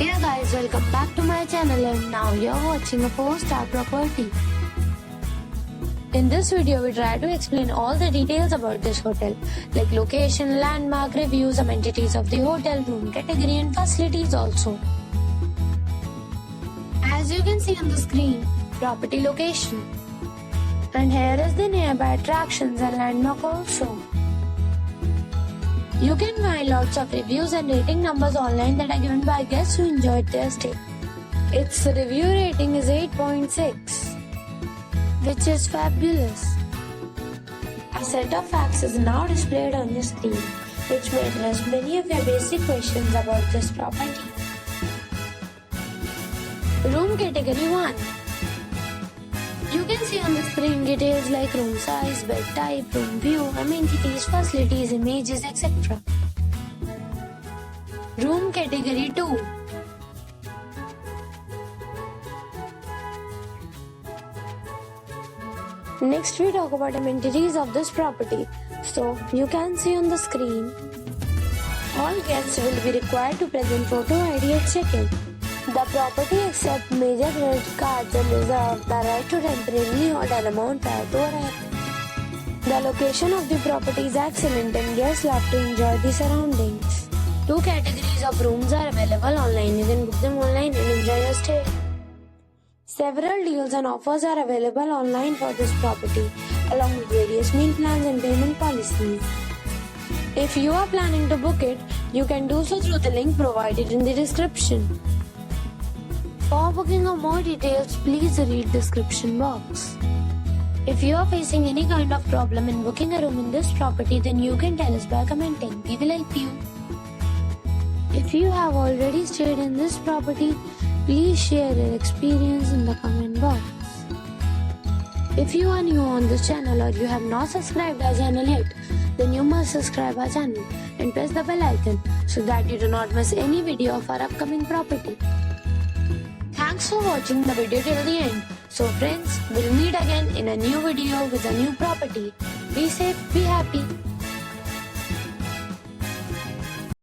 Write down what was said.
Hey guys, welcome back to my channel and now you're watching a 4-star property. In this video, we try to explain all the details about this hotel, like location, landmark, reviews, amenities of the hotel, room category and facilities also. As you can see on the screen, property location. And here is the nearby attractions and landmark also. You can find lots of reviews and rating numbers online that are given by guests who enjoyed their stay. Its review rating is 8.6, which is fabulous. A set of facts is now displayed on the screen, which may address many of your basic questions about this property. Room category 1. You can see on the screen details like room size, bed type, room view, amenities, facilities, images, etc. Room category 2. Next we talk about amenities of this property. So you can see on the screen, all guests will be required to present photo ID at check-in. The property accepts major credit cards and reserves the right to temporarily hold an amount prior to arrival. The location of the property is excellent and guests love to enjoy the surroundings. 2 categories of rooms are available online. You can book them online and enjoy your stay. Several deals and offers are available online for this property, along with various meal plans and payment policies. If you are planning to book it, you can do so through the link provided in the description. For booking or more details, please read description box. If you are facing any kind of problem in booking a room in this property, then you can tell us by commenting. We will help you. If you have already stayed in this property, please share your experience in the comment box. If you are new on this channel or you have not subscribed our channel yet, then you must subscribe our channel and press the bell icon so that you do not miss any video of our upcoming property. Thanks for watching the video till the end. So friends, we'll meet again in a new video with a new property. Be safe, be happy.